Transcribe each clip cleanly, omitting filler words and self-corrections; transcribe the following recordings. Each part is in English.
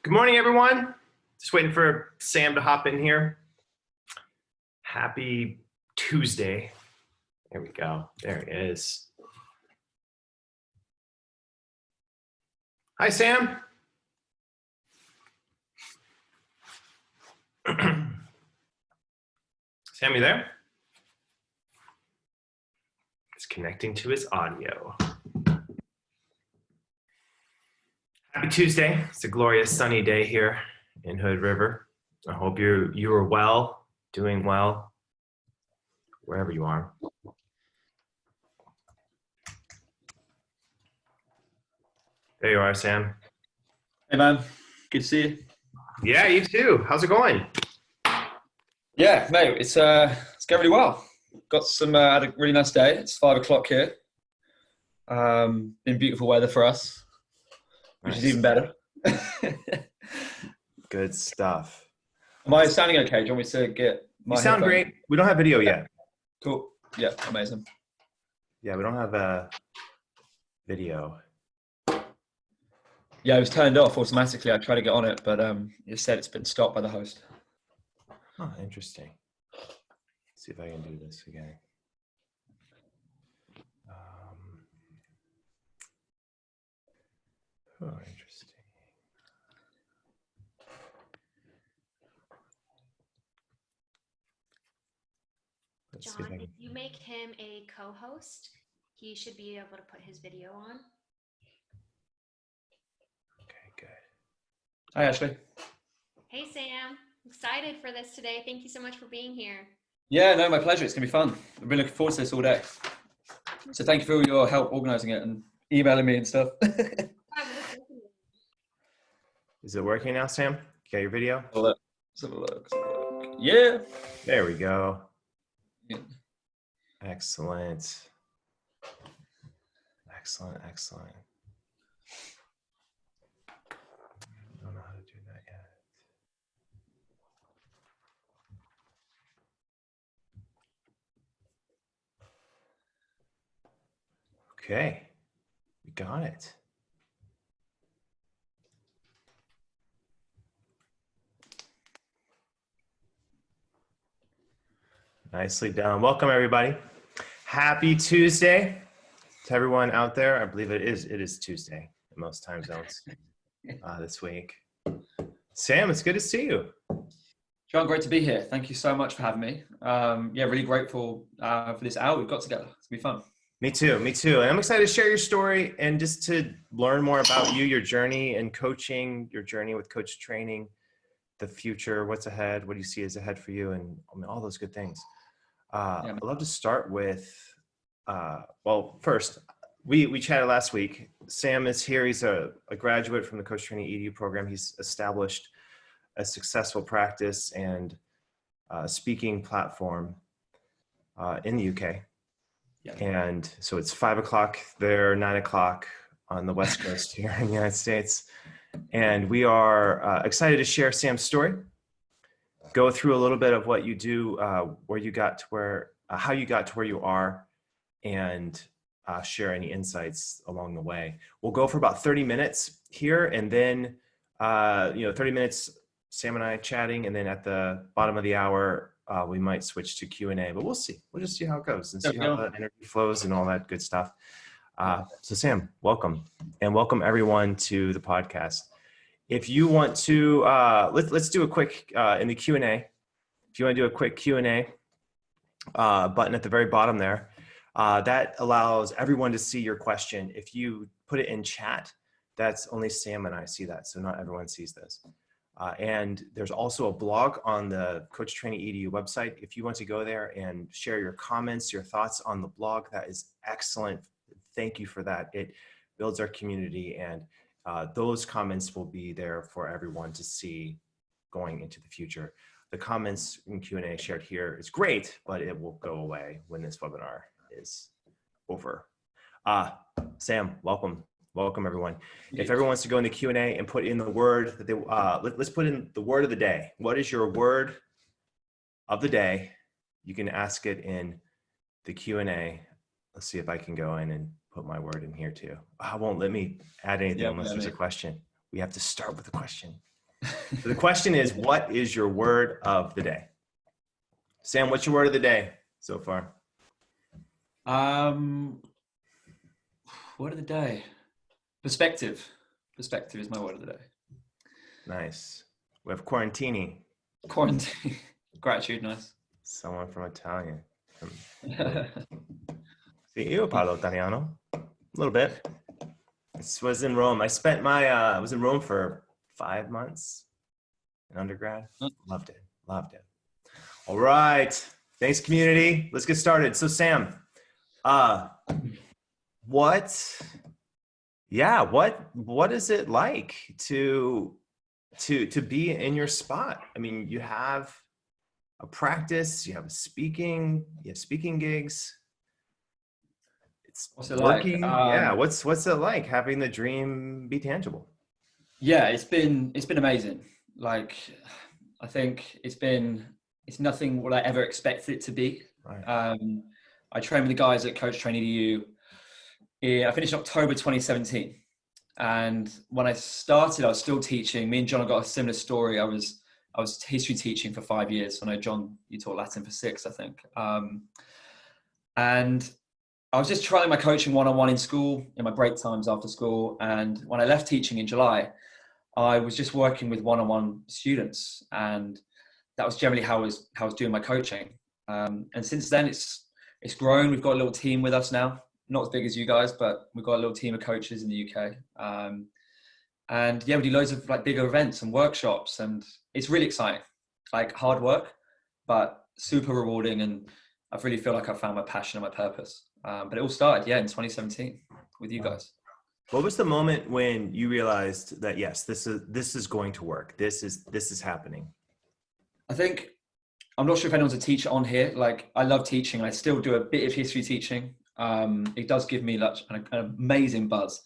Good morning, everyone. Just waiting for Sam to hop in here. Happy Tuesday. There we go. There he is. Hi, Sam. Sam, you there? It's connecting to his audio. Happy Tuesday. It's a glorious sunny day here in Hood River. I hope you are well, doing well, wherever you are. There you are, Sam. Hey man, good to see you. Yeah, you too. How's it going? Yeah, mate, it's going really well. Got some had a really nice day. It's 5 o'clock here. Been beautiful weather for us, which is even better. Good stuff. Am I sounding okay? Do you want me to get my You sound headphones? great. We don't have video yet. Cool. Yeah, amazing. Yeah, we don't have a video. Yeah, it was turned off automatically. I tried to get on it, but it said it's been stopped by the host. Oh, interesting. Let's see if I can do this again. Oh, interesting. John, if you make him a co-host, he should be able to put his video on. Okay, good. Hi, Ashley. Hey, Sam. Excited for this today. Thank you so much for being here. Yeah, no, my pleasure. It's going to be fun. I've been looking forward to this all day. So thank you for all your help organising it and emailing me and stuff. Is it working now, Sam? You got your video? Let's have a look. Yeah. There we go. Yeah. Excellent. Excellent, excellent. I don't know how to do that yet. Okay, we got it. Nicely done. Welcome, everybody. Happy Tuesday to everyone out there. I believe it is Tuesday in most time zones this week. Sam, it's good to see you. John, great to be here. Thank you so much for having me. Yeah, really grateful for this hour we've got together. It's going to be fun. Me too, me too. And I'm excited to share your story and just to learn more about you, your journey in coaching, your journey with coach training, the future, what's ahead, what do you see as ahead for you, and I mean, all those good things. I'd love to start with, well, first, we chatted last week. Sam is here. He's a graduate from the Coach Training EDU program. He's established a successful practice and speaking platform in the UK. Yeah. And so it's 5 o'clock there, 9 o'clock on the West Coast here in the United States. And we are excited to share Sam's story, go through a little bit of what you do, where you got to where, how you got to where you are, and share any insights along the way. We'll go for about 30 minutes here, and then 30 minutes Sam and I chatting, and then at the bottom of the hour we might switch to Q&A, but we'll see. We'll just see how it goes and see how the energy flows and all that good stuff. So Sam, welcome, and welcome everyone to the podcast. If you want to, let's do a quick, in the Q&A, if you want to do a quick Q&A button at the very bottom there, that allows everyone to see your question. If you put it in chat, that's only Sam and I see that, so not everyone sees this. And there's also a blog on the Coach Training EDU website. If you want to go there and share your comments, your thoughts on the blog, that is excellent. Thank you for that. It builds our community, and those comments will be there for everyone to see going into the future. The comments in Q&A shared here is great, but it will go away when this webinar is over. Sam, welcome. Welcome everyone. If everyone wants to go in the Q&A and put in the word that they, let's put in the word of the day. What is your word of the day? You can ask it in the Q&A. Let's see if I can go in and put my word in here too. I won't let me add anything unless there's a question. We have to start with a question. So the question is, what is your word of the day? Sam, what's your word of the day so far? Word of the day. Perspective. Perspective is my word of the day. Nice. We have quarantini. Quarantine. Gratitude, nice. Someone from Italian. See, io parlo italiano. A little bit. I was in Rome. I was in Rome for 5 months in undergrad. Loved it. Loved it. All right. Thanks, community. Let's get started. So, Sam, what is it like to be in your spot? I mean, you have a practice, you have speaking gigs. It's What's it working. like? What's it like having the dream be tangible? Yeah, it's been amazing. Like, I think it's nothing what I ever expected it to be. Right. I trained with the guys at CTEDU. I finished in October 2017. And when I started, I was still teaching. Me and John have got a similar story. I was history teaching for 5 years. I know, John, you taught Latin for 6, I think. And I was just trying my coaching one-on-one in school, in my break times after school. And when I left teaching in July, I was just working with one-on-one students. And that was generally how I was doing my coaching. And since then, it's grown. We've got a little team with us now. Not as big as you guys, but we've got a little team of coaches in the UK. And yeah, we do loads of like bigger events and workshops, and it's really exciting. Like, hard work, but super rewarding. And I really feel like I found my passion and my purpose. But it all started, in 2017 with you guys. What was the moment when you realized that, yes, this is going to work? This is happening. I think, I'm not sure if anyone's a teacher on here. Like, I love teaching, and I still do a bit of history teaching. It does give me an amazing buzz.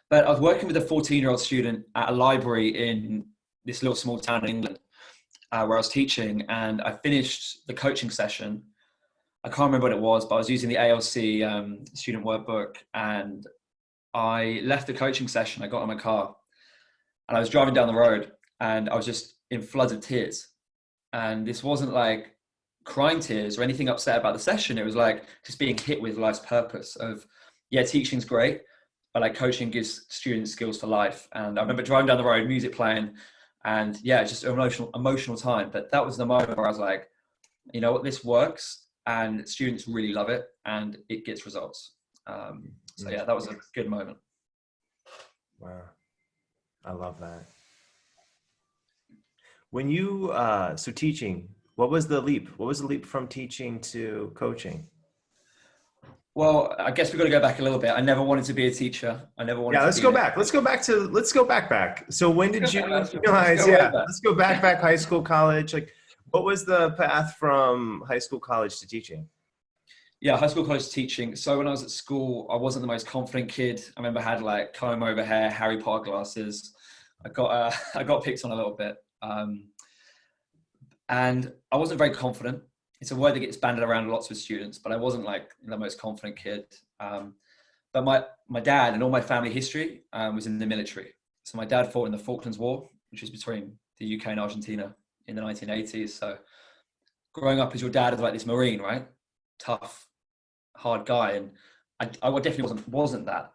But I was working with a 14-year-old student at a library in this little small town in England, where I was teaching, and I finished the coaching session. I can't remember what it was, but I was using the ALC student workbook, and I left the coaching session. I got in my car, and I was driving down the road, and I was just in floods of tears. And this wasn't like crying tears or anything upset about the session. It was like just being hit with life's purpose of, teaching's great, but like coaching gives students skills for life. And I remember driving down the road, music playing, and just an emotional time. But that was the moment where I was like, you know what, this works, and students really love it, and it gets results. So that was a good moment. Wow. I love that. When you, so teaching, what was the leap? What was the leap from teaching to coaching? Well, I guess we've got to go back a little bit. I never wanted to be a teacher. I never wanted to let's go back. Let's go back. So when did you realize, let's go back, high school, college. Like, what was the path from high school, college to teaching? Yeah, high school, college teaching. So when I was at school, I wasn't the most confident kid. I remember I had like comb over hair, Harry Potter glasses. I got picked on a little bit. And I wasn't very confident. It's a word that gets banded around lots with students, but I wasn't like the most confident kid. But my dad and all my family history was in the military. So my dad fought in the Falklands War, which was between the UK and Argentina in the 1980s. So growing up as your dad is like this Marine, right? Tough, hard guy. And I definitely wasn't that.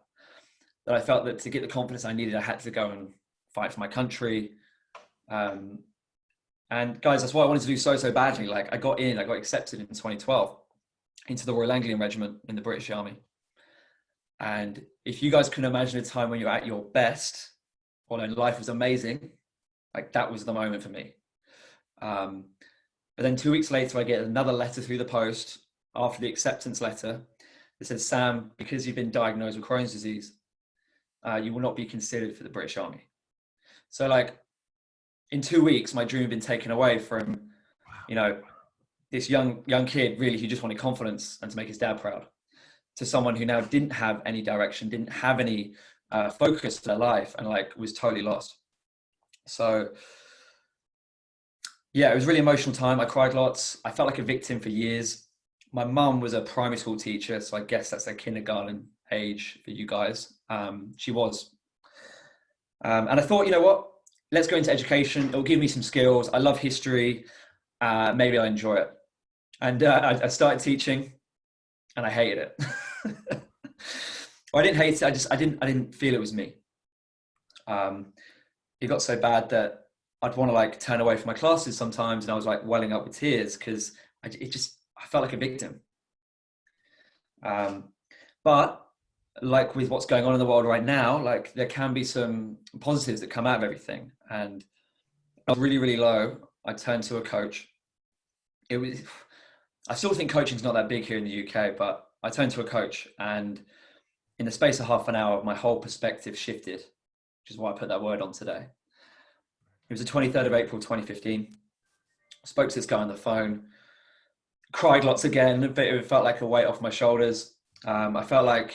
But I felt that to get the confidence I needed, I had to go and fight for my country. And guys, that's what I wanted to do so badly. Like, I got accepted in 2012 into the Royal Anglian Regiment in the British Army. And if you guys can imagine a time when you're at your best, when life was amazing, like that was the moment for me. But then 2 weeks later, I get another letter through the post after the acceptance letter that says, Sam, because you've been diagnosed with Crohn's disease, you will not be considered for the British Army. So like, in 2 weeks, my dream had been taken away from, this young kid really who just wanted confidence and to make his dad proud, to someone who now didn't have any direction, didn't have any focus to their life, and like was totally lost. So it was a really emotional time. I cried lots. I felt like a victim for years. My mum was a primary school teacher, so I guess that's their kindergarten age for you guys. She was. And I thought, you know what? let's go into education. It'll give me some skills. I love history. Maybe I'll enjoy it. And I started teaching, and I hated it. Well, I didn't hate it. I didn't feel it was me. It got so bad that I'd want to like turn away from my classes sometimes, and I was like welling up with tears because I felt like a victim. But like with what's going on in the world right now, like there can be some positives that come out of everything. And I was really, really low. I turned to a coach. I still think coaching's not that big here in the UK, but I turned to a coach, and in the space of half an hour, my whole perspective shifted, which is why I put that word on today. It was the 23rd of April, 2015. I spoke to this guy on the phone, cried lots again, but it felt like a weight off my shoulders. I felt like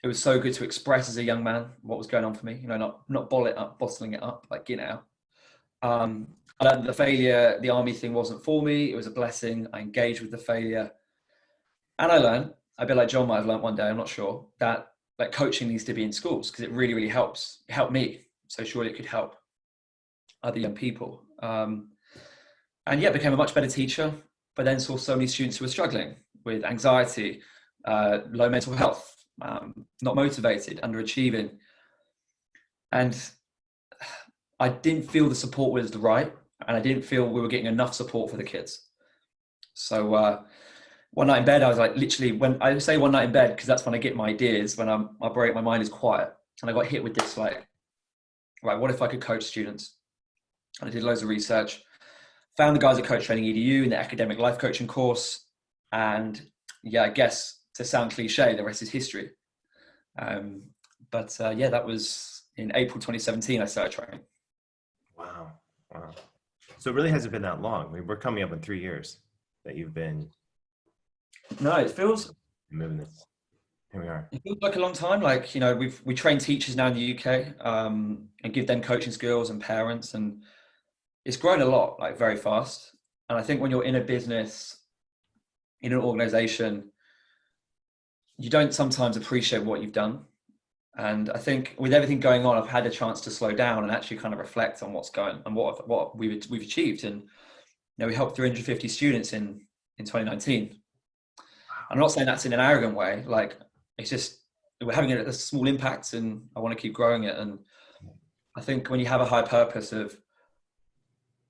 it was so good to express as a young man what was going on for me, you know, not bottling it up, like, you know. I learned the failure, the army thing wasn't for me. It was a blessing. I engaged with the failure. And I learned, a bit like John might have learned one day, I'm not sure, that like coaching needs to be in schools because it really, really helps. It helped me. So surely it could help other young people. And yeah, became a much better teacher, but then saw so many students who were struggling with anxiety, low mental health, not motivated, underachieving. And I didn't feel the support was right, and I didn't feel we were getting enough support for the kids. So one night in bed, I was like, literally, when I say one night in bed, because that's when I get my ideas, when my mind is quiet. And I got hit with this, like, right, what if I could coach students? And I did loads of research, found the guys at Coach Training EDU in the academic life coaching course. And yeah, I guess to sound cliche, the rest is history. But yeah, that was in April 2017, I started training. Wow. So it really hasn't been that long. I mean, we're coming up in 3 years that you've been. No, it feels moving this. Here we are. It feels like a long time. Like, you know, we train teachers now in the UK and give them coaching skills and parents, and it's grown a lot, like very fast. And I think when you're in a business, in an organization, you don't sometimes appreciate what you've done. And I think with everything going on, I've had a chance to slow down and actually kind of reflect on what's going and what we've achieved. And you know, we helped 350 students in 2019. I'm not saying that's in an arrogant way. Like, it's just we're having a small impact, and I want to keep growing it. And I think when you have a high purpose of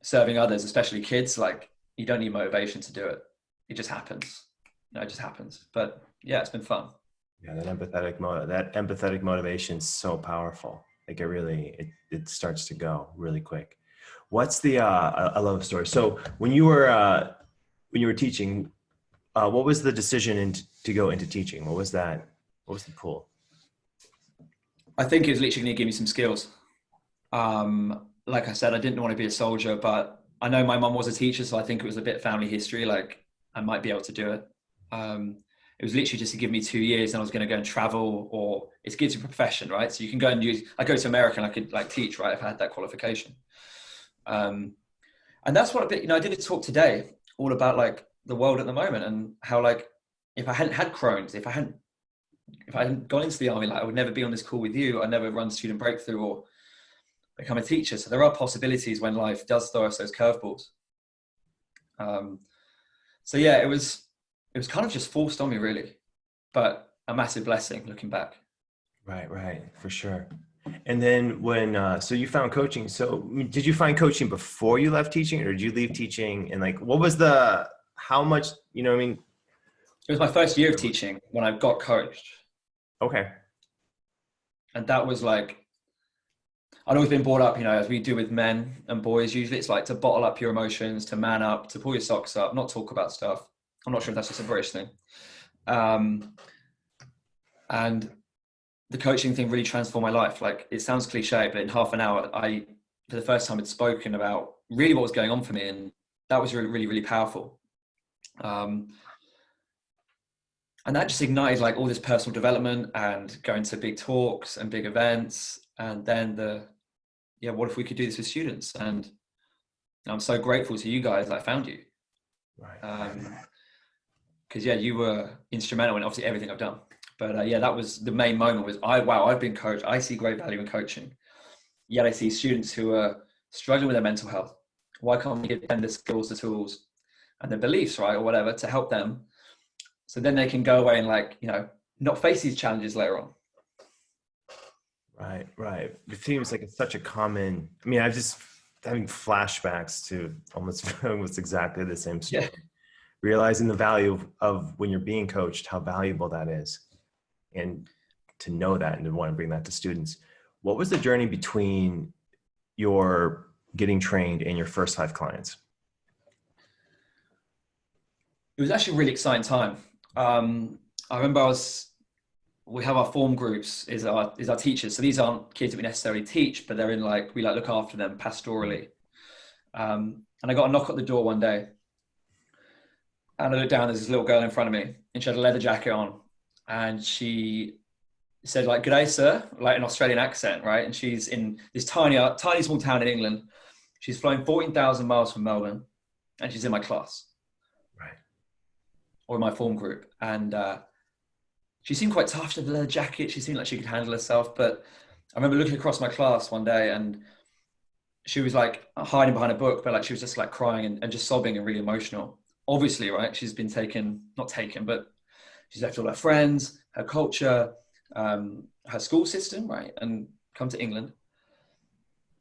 serving others, especially kids, like, you don't need motivation to do it. It just happens. You know, it just happens. But yeah, it's been fun. Yeah, that empathetic motivation is so powerful. Like, it starts to go really quick. What's the I love the story. So when you were teaching, what was the decision to go into teaching? What was that? What was the pull? I think it was literally going to give me some skills. Like I said, I didn't want to be a soldier, but I know my mum was a teacher, so I think it was a bit family history. Like, I might be able to do it. It was literally just to give me 2 years, and I was going to go and travel, or it gives you a profession, right? So you can go and I go to America and I could like teach, right, if I had that qualification. And that's what a bit, you know, I did a talk today all about like the world at the moment, and how, like, if I hadn't had Crohn's, if I hadn't gone into the army, like, I would never be on this call with you. I'd never run Student Breakthrough or become a teacher. So there are possibilities when life does throw us those curveballs. So yeah, it was kind of just forced on me, really, but a massive blessing looking back. Right, for sure. And then when, so you found coaching. So did you find coaching before you left teaching, or did you leave teaching? And like, what was how much, you know what I mean? It was my first year of teaching when I got coached. Okay. And that was like, I'd always been brought up, you know, as we do with men and boys, usually it's like to bottle up your emotions, to man up, to pull your socks up, not talk about stuff. I'm not sure if that's just a British thing. And the coaching thing really transformed my life. Like, it sounds cliche, but in half an hour, I, for the first time, had spoken about really what was going on for me. And that was really, really, really powerful. And that just ignited like all this personal development and going to big talks and big events. And then what if we could do this with students? And I'm so grateful to you guys that I found you. Right. Because you were instrumental in obviously everything I've done. But that was the main moment, was I've been coached. I see great value in coaching. yet I see students who are struggling with their mental health. Why can't we give them the skills, the tools, and the beliefs, right, or whatever, to help them, so then they can go away and, like, you know, not face these challenges later on. Right. It seems like it's such a common, I mean, I'm just having flashbacks to almost exactly the same story. Yeah. Realizing the value of when you're being coached, how valuable that is. And to know that and to want to bring that to students. What was the journey between your getting trained and your first 5 clients? It was actually a really exciting time. I remember we have our form groups is our teachers. So these aren't kids that we necessarily teach, but they're in, like, we like look after them pastorally. And I got a knock at the door one day, and I looked down, there's this little girl in front of me, and she had a leather jacket on, and she said, like, "Good day, sir," like an Australian accent, right? And she's in this tiny small town in England. She's flown 14,000 miles from Melbourne, and she's in my class. Right. Or in my form group. And she seemed quite tough. She had the leather jacket. She seemed like she could handle herself. But I remember looking across my class one day, and she was, like, hiding behind a book, but, like, she was just, like, crying and just sobbing and really emotional. Obviously, right, she's been not taken, but she's left all her friends, her culture, her school system, right, and come to England.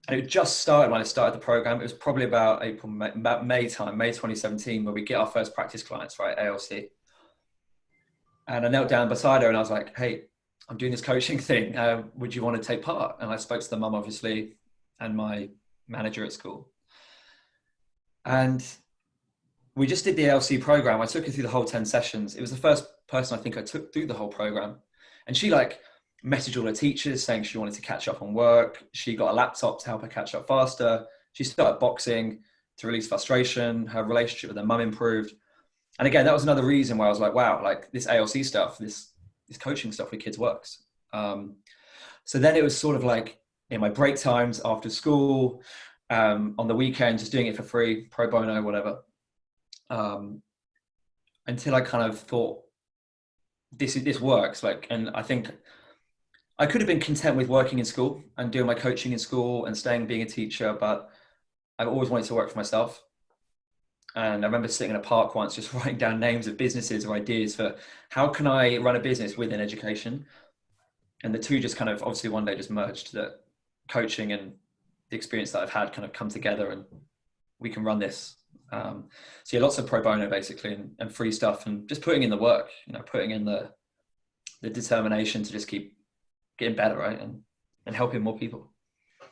And it just started when I started the program. It was probably about May time, May 2017, where we get our first practice clients, right, ALC. And I knelt down beside her and I was like, "Hey, I'm doing this coaching thing. Would you want to take part?" And I spoke to the mum, obviously, and my manager at school. And we just did the ALC program. I took her through the whole 10 sessions. It was the first person I think I took through the whole program. And she, like, messaged all her teachers saying she wanted to catch up on work. She got a laptop to help her catch up faster. She started boxing to release frustration. Her relationship with her mum improved. And again, that was another reason why I was like, wow, like, this ALC stuff, this coaching stuff with kids works. So then it was sort of like in my break times after school, on the weekend, just doing it for free, pro bono, whatever. Until I kind of thought, this works. Like, and I think I could have been content with working in school and doing my coaching in school and staying being a teacher, but I've always wanted to work for myself. And I remember sitting in a park once, just writing down names of businesses or ideas for how can I run a business within education. And the two just kind of, obviously, one day just merged, that coaching and the experience that I've had kind of come together, and we can run this. So yeah, lots of pro bono basically, and free stuff, and just putting in the work, you know, putting in the determination to just keep getting better, right, and helping more people.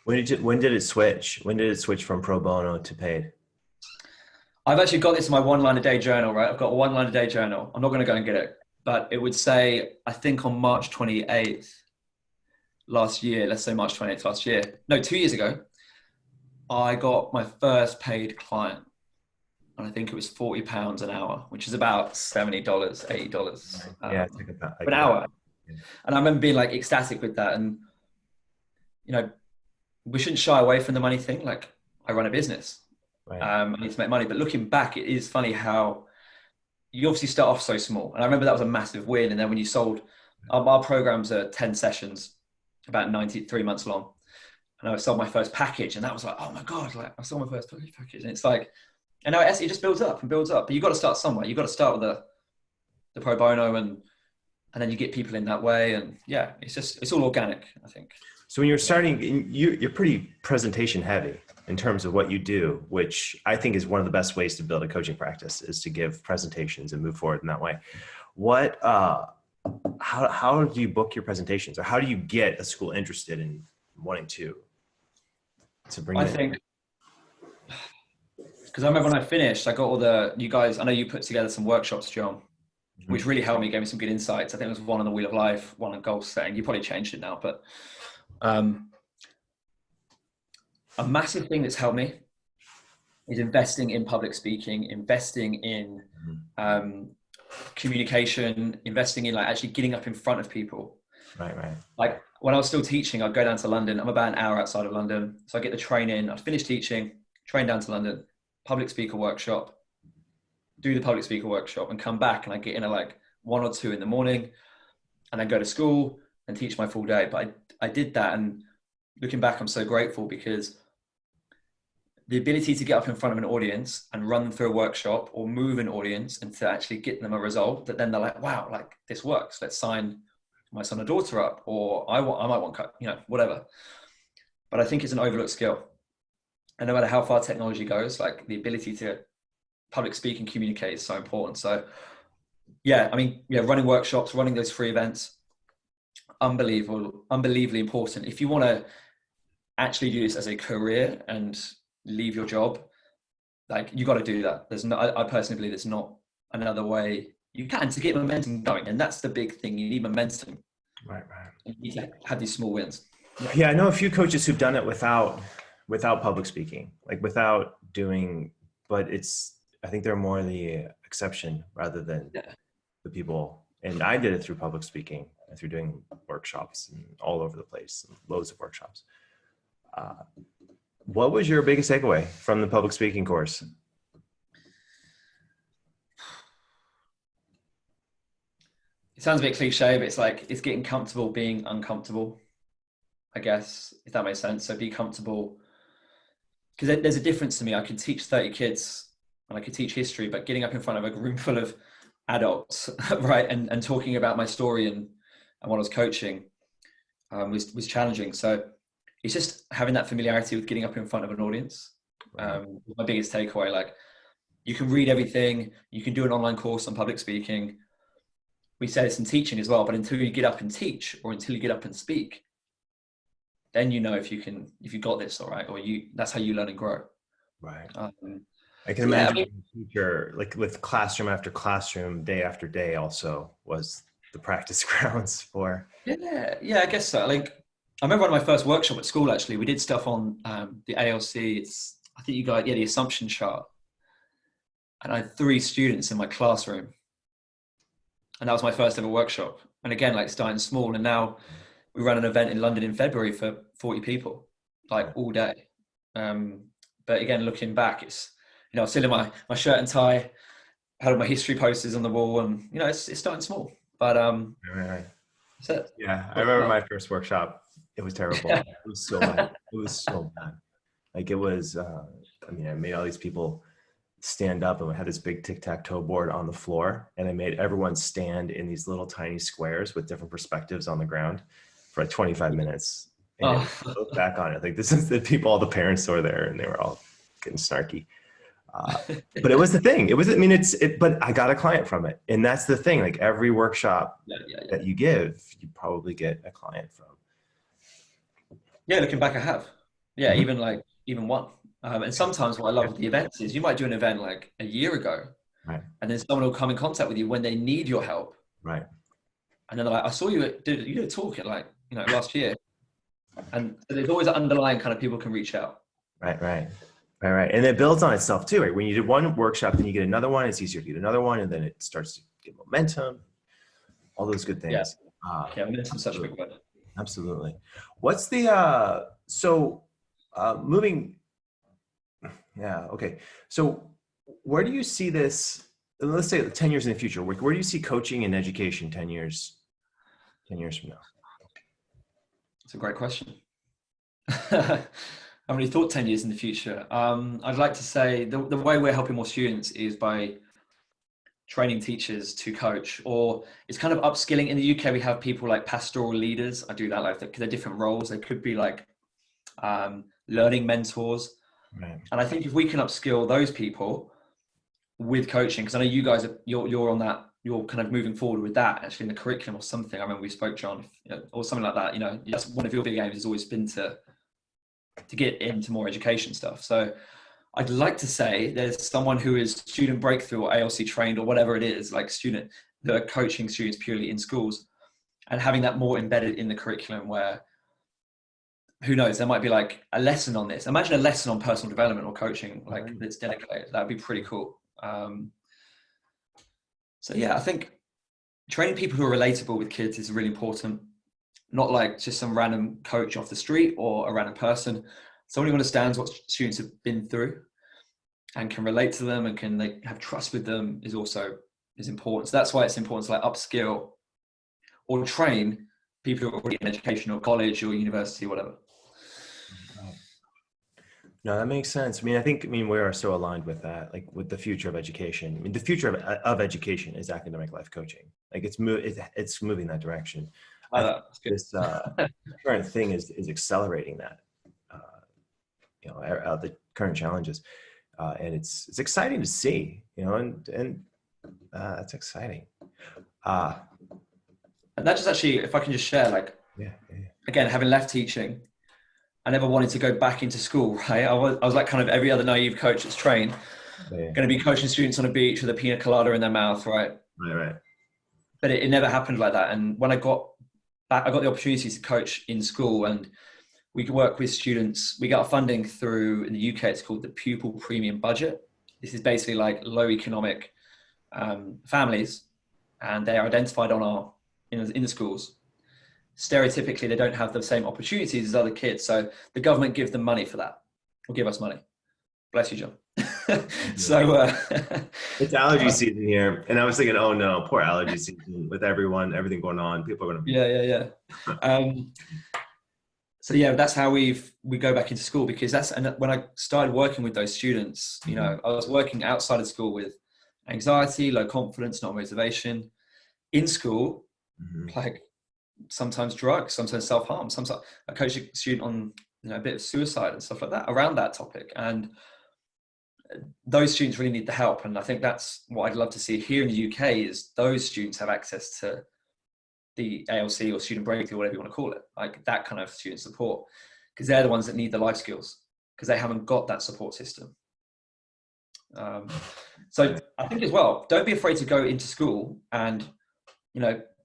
When did it switch? When did it switch from pro bono to paid? I've actually got this in my 1 line a day journal, right? I've got a 1 line a day journal. I'm not going to go and get it, but it would say, I think on March 28th last year, let's say March 28th last year, no, 2 years ago, I got my first paid client. And I think it was £40 an hour, which is about $70, $80 Yeah, it's like about an hour. Yeah. And I remember being, like, ecstatic with that. And, you know, we shouldn't shy away from the money thing. Like, I run a business. Right. I need to make money. But looking back, it is funny how you obviously start off so small. And I remember that was a massive win. And then when you sold, our programs are 10 sessions, about 93 months long. And I sold my first package, and that was like, oh my God, like, I sold my first package. And it's like, and now it just builds up and builds up. But you've got to start somewhere. You've got to start with the pro bono, and then you get people in that way. And yeah, it's all organic, I think. So when you're starting, you're pretty presentation heavy in terms of what you do, which I think is one of the best ways to build a coaching practice, is to give presentations and move forward in that way. How do you book your presentations, or how do you get a school interested in wanting to bring I think, because I remember when I finished, I got all you guys, I know you put together some workshops, John, which really helped me, gave me some good insights. I think it was one on the Wheel of Life, one on goal setting. You probably changed it now, but a massive thing that's helped me is investing in public speaking, investing in communication, investing in, like, actually getting up in front of people. Right. Like, when I was still teaching, I'd go down to London. I'm about an hour outside of London. So I get the train in, I'd finish teaching, train down to London, public speaker workshop, do the public speaker workshop, and come back, and I get in at like 1 or 2 in the morning, and then go to school and teach my full day. But I did that, and looking back, I'm so grateful because the ability to get up in front of an audience and run them through a workshop or move an audience and to actually get them a result that then they're like, wow, like this works. Let's sign my son or daughter up, or I might want, whatever. But I think it's an overlooked skill. And no matter how far technology goes, like the ability to public speak and communicate is so important. So yeah, I mean, yeah, running workshops, running those free events, unbelievably important. If you want to actually do this as a career and leave your job, like you got to do that. There's no, I personally believe there's not another way you can to get momentum going. And that's the big thing. You need momentum. Right. You need to have these small wins. Yeah. I know a few coaches who've done it without public speaking, like without doing, but I think they're more the exception rather than the people. And I did it through public speaking, through doing workshops and all over the place, loads of workshops. What was your biggest takeaway from the public speaking course? It sounds a bit cliche, but it's like, it's getting comfortable being uncomfortable, I guess, if that makes sense. So be comfortable, because there's a difference to me. I could teach 30 kids and I could teach history, but getting up in front of a room full of adults, right, and talking about my story and what I was coaching was challenging. So it's just having that familiarity with getting up in front of an audience. My biggest takeaway, like you can read everything, you can do an online course on public speaking. We say this in teaching as well, but until you get up and teach or until you get up and speak, then you know if you got this, all right, or that's how you learn and grow. Right. I can imagine I mean, a teacher, like with classroom after classroom, day after day also was the practice grounds for. Yeah, I guess so. Like I remember on my first workshop at school, actually, we did stuff on the ALC. I think you got the assumption chart. And I had 3 students in my classroom. And that was my first ever workshop. And again, like starting small. And now we run an event in London in February for 40 people, like all day. But again, looking back, it's, I was still in my shirt and tie, had all my history posters on the wall, and it's starting small. But Right. that's it. Yeah, I remember my first workshop. It was terrible. It was so bad. It was so bad. Like it was. I made all these people stand up, and we had this big tic-tac-toe board on the floor, and I made everyone stand in these little tiny squares with different perspectives on the ground for like 25 minutes. And I look back on it, like this is the people, all the parents were there, and they were all getting snarky. But it was the thing. But I got a client from it, and that's the thing. Like every workshop that you give, you probably get a client from. Yeah, looking back, I have. Yeah, even one. And sometimes what I love with the events is you might do an event like a year ago, right, and then someone will come in contact with you when they need your help, right, and then they're like, I saw you did a talk at last year, and there's always an underlying kind of people can reach out. Right. And it builds on itself too, right? When you do one workshop, then you get another one, it's easier to get another one, and then it starts to get momentum, all those good things. Yeah, momentum's such a big word. Absolutely. What's the, moving, okay. So where do you see this, let's say 10 years in the future, where do you see coaching and education 10 years from now? That's a great question. I haven't really thought 10 years in the future. I'd like to say the way we're helping more students is by training teachers to coach, or it's kind of upskilling. In the UK, we have people like pastoral leaders. I do that like because they're different roles. They could be like learning mentors. Right. And I think if we can upskill those people with coaching, because I know you guys you're on that, you're kind of moving forward with that actually in the curriculum or something. I remember we spoke, John, or something like that. That's one of your big aims has always been to get into more education stuff. So I'd like to say there's someone who is student breakthrough or ALC trained or whatever it is, like student that are coaching students purely in schools and having that more embedded in the curriculum where, who knows, there might be like a lesson on this. Imagine a lesson on personal development or coaching, like that's dedicated. That'd be pretty cool. So yeah, I think training people who are relatable with kids is really important. Not like just some random coach off the street or a random person. Someone who understands what students have been through and can relate to them and can they have trust with them is important. So that's why it's important to like upskill or train people who are already in education or college or university or whatever. No, that makes sense. I mean, we are so aligned with that, like with the future of education. I mean, the future of education is academic life coaching. Like it's moving that direction. I think That's good. this current thing is accelerating that, the current challenges. And it's exciting to see, and that's exciting. And that just actually, if I can just share, like, Yeah. again, having left teaching, I never wanted to go back into school, right? I was like kind of every other naive coach that's trained, Yeah. going to be coaching students on a beach with a pina colada in their mouth, right? Right. But it never happened like that. And when I got back, I got the opportunity to coach in school, and we could work with students. We got funding through, in the UK, it's called the Pupil Premium Budget. This is basically like low economic families, and they are identified in the schools. Stereotypically, they don't have the same opportunities as other kids. So the government gives them money for that, or give us money. Bless you, John. So it's allergy season here. And I was thinking, oh no, poor allergy season with everything going on. People are going to be. Yeah. So yeah, that's how we go back into school, because and when I started working with those students, I was working outside of school with anxiety, low confidence, not motivation. In school, like sometimes drugs, sometimes self-harm, sometimes I coach a student on a bit of suicide and stuff like that around that topic. And those students really need the help. And I think that's what I'd love to see here in the UK, is those students have access to the ALC or student breakthrough, whatever you want to call it, like that kind of student support, because they're the ones that need the life skills, because they haven't got that support system. So I think as well, don't be afraid to go into school and,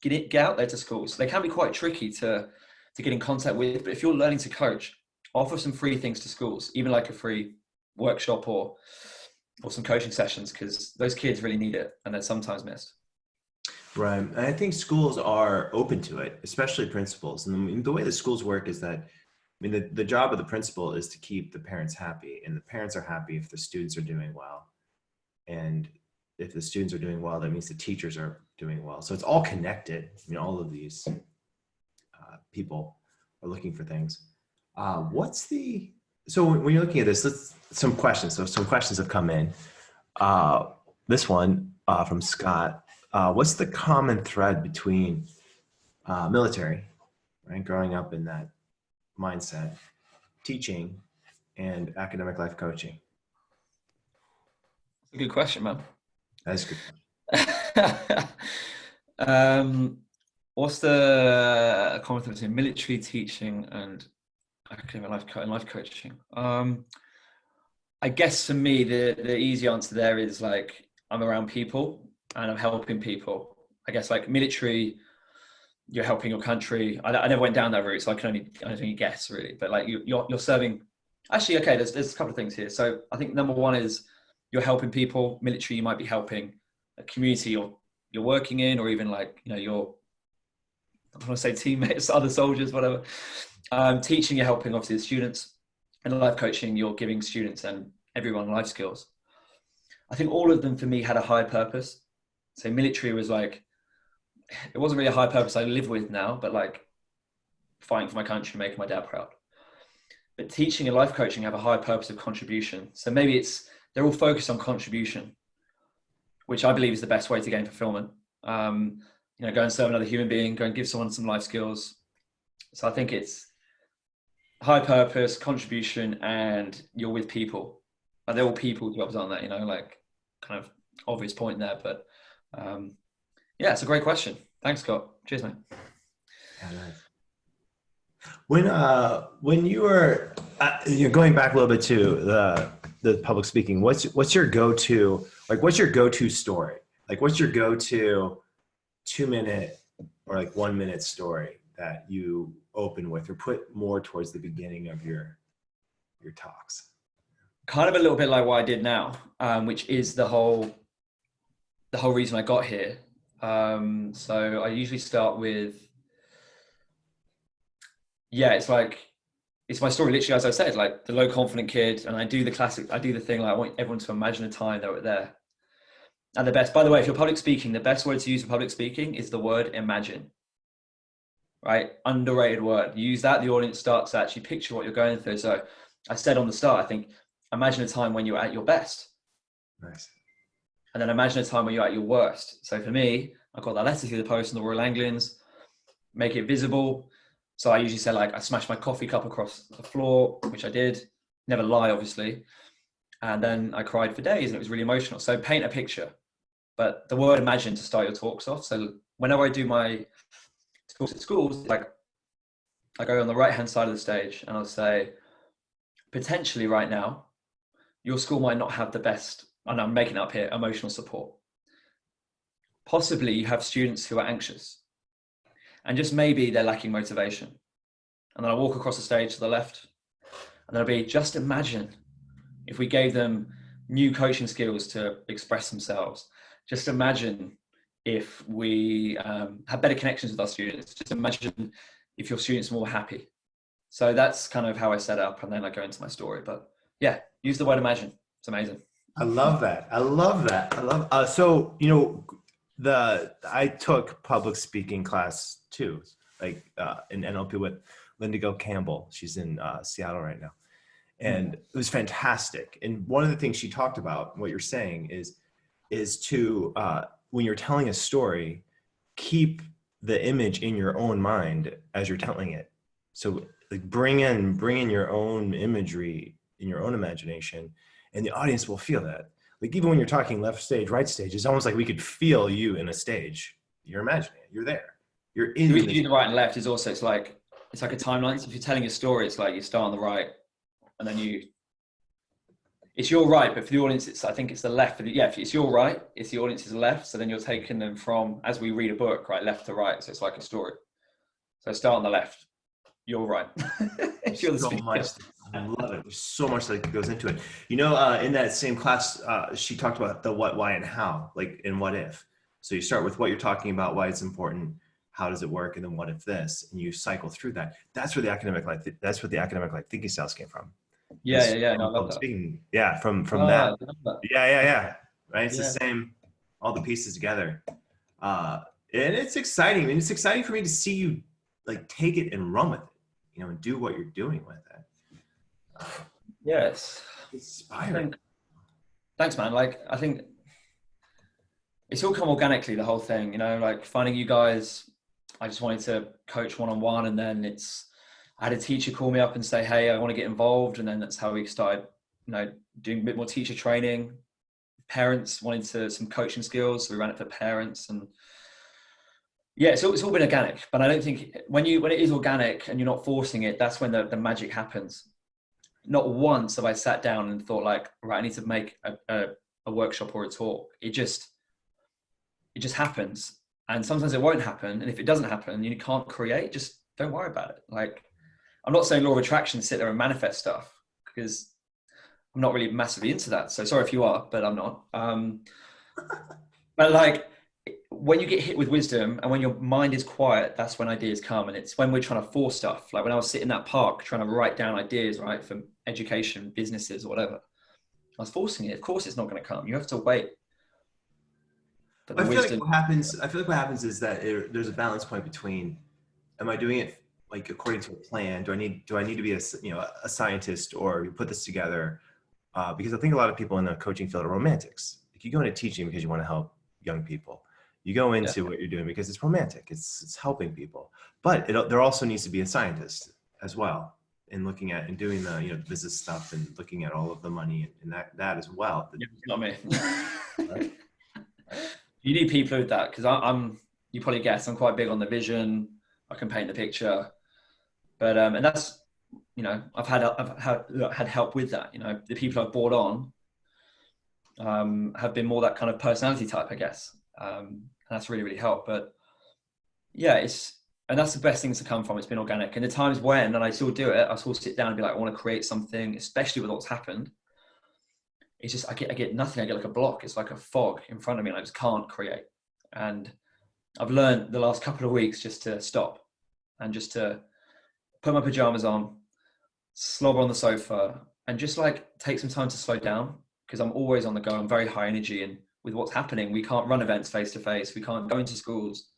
get out there to schools. They can be quite tricky to get in contact with, but if you're learning to coach, offer some free things to schools, even like a free workshop or some coaching sessions, because those kids really need it and they're sometimes missed. Right. And I think schools are open to it, especially principals. And the way the schools work is that, the job of the principal is to keep the parents happy, and the parents are happy if the students are doing well. And if the students are doing well, that means the teachers are doing well. So it's all connected. All of these people are looking for things. So when you're looking at this, some questions. So some questions have come in. This one from Scott. What's the common thread between military, right, growing up in that mindset, teaching, and academic life coaching? That's a good question, man. That's a good question. What's the common thread between military teaching and academic life coaching? I guess for me, the easy answer there is like, I'm around people and I'm helping people. I guess like military, you're helping your country. I never went down that route, so I can only guess really. But like you're serving. Actually, okay, there's a couple of things here. So I think number one is you're helping people. Military, you might be helping a community you're working in, or even like your, I want to say teammates, other soldiers, whatever. Teaching, you're helping obviously the students, and life coaching, you're giving students and everyone life skills. I think all of them for me had a higher purpose. So military was like, it wasn't really a high purpose I live with now, but like fighting for my country, making my dad proud. But teaching and life coaching have a high purpose of contribution. So maybe they're all focused on contribution, which I believe is the best way to gain fulfillment. Go and serve another human being, go and give someone some life skills. So I think it's high purpose, contribution, and you're with people. And they're all people jobs, aren't they? Like kind of obvious point there, but yeah, it's a great question. Thanks, Scott. Cheers, mate. Yeah, nice. When you were you're going back a little bit to the public speaking, what's your go-to, like what's your go-to story? Like what's your go-to 2-minute or like 1-minute story that you open with or put more towards the beginning of your talks? Kind of a little bit like what I did now, which is the whole reason I got here. So I usually start with, it's my story, literally, as I said, like the low confident kid. And I do the thing, like I want everyone to imagine a time they were there. And by the way, if you're public speaking, the best word to use for public speaking is the word imagine, right? Underrated word. Use that, the audience starts to actually picture what you're going through. So I said on the start, I think, imagine a time when you're at your best. Nice. And then imagine a time when you're at your worst. So for me, I got that letter through the post on the Royal Anglians, make it visible. So I usually say, like, I smashed my coffee cup across the floor, which I did. Never lie, obviously. And then I cried for days and it was really emotional. So paint a picture. But the word imagine to start your talks off. So whenever I do my talks at schools, like, I go on the right-hand side of the stage and I'll say, potentially right now, your school might not have the best, and I'm making it up here, emotional support. Possibly you have students who are anxious and just maybe they're lacking motivation. And then I walk across the stage to the left and there'll be, just imagine if we gave them new coaching skills to express themselves. Just imagine if we have better connections with our students. Just imagine if your students are more happy. So that's kind of how I set up, and then I go into my story. But yeah, use the word imagine. It's amazing. I love that. I love that. I love, so, you know, I took public speaking class too, like in NLP with Linda Campbell. She's in Seattle right now. And it was fantastic. And one of the things she talked about, what you're saying is to, when you're telling a story, keep the image in your own mind as you're telling it. So like bring in your own imagery in your own imagination, and the audience will feel that. Like even when you're talking left stage, right stage, it's almost like we could feel you in a stage. You're imagining it. You're there. You're in. The reason you do the right and left is also, it's like a timeline. So if you're telling a story, it's like you start on the right, and then it's your right, but for the audience, I think it's the left. Yeah, if it's your right, it's the audience's left. So then you're taking them from, as we read a book, right, left to right. So it's like a story. So start on the left. You're right. You're the speaker. Much. I love it. There's so much that goes into it. You know, in that same class, she talked about the what, why, and how, like in what if. So you start with what you're talking about, why it's important, how does it work, and then what if this, and you cycle through that. That's where the academic life thinking styles came from. Yeah. No, I love that. Speaking, yeah, from that. Yeah. Right. It's the Yeah. same, all the pieces together. And it's exciting. I mean, it's exciting for me to see you like take it and run with it, you know, and do what you're doing with it. Yes. Inspiring. Thanks, man. Like, I think it's all come organically, the whole thing, you know, like finding you guys. I just wanted to coach one-on-one, and then I had a teacher call me up and say, hey, I want to get involved. And then that's how we started, you know, doing a bit more teacher training. Parents wanted some coaching skills. So we ran it for parents, and yeah, it's all been organic. But I don't think when it is organic and you're not forcing it, that's when the magic happens. Not once have I sat down and thought like, right, I need to make a workshop or a talk. It just happens. And sometimes it won't happen. And if it doesn't happen, you can't create, just don't worry about it. Like, I'm not saying law of attraction, sit there and manifest stuff, because I'm not really massively into that. So sorry if you are, but I'm not. But like, when you get hit with wisdom and when your mind is quiet, that's when ideas come. And it's when we're trying to force stuff. Like when I was sitting in that park trying to write down ideas, right, for education, businesses, or whatever, I was forcing it. Of course it's not going to come. You have to wait. I feel like what happens is that there's a balance point between, am I doing it like according to a plan? Do I need to be a scientist, or you put this together? Because I think a lot of people in the coaching field are romantics. Like you go into teaching because you want to help young people. You go into what you're doing because it's romantic. It's helping people. But there also needs to be a scientist as well in looking at and doing the business stuff and looking at all of the money and that as well. Yeah, not me. Right? You need people with that, because you probably guessed, I'm quite big on the vision. I can paint the picture, but and that's, I've had help with that. The people I've brought on have been more that kind of personality type, I guess. And that's really, really helped. But yeah, and that's the best things to come from. It's been organic. And the times when, and I still do it, I still sit down and be like, I want to create something, especially with what's happened. It's just, I get nothing. I get like a block. It's like a fog in front of me and I just can't create. And I've learned the last couple of weeks just to stop and just to put my pajamas on, slobber on the sofa, and just like take some time to slow down, because I'm always on the go. I'm very high energy, and with what's happening, we can't run events face to face. We can't go into schools.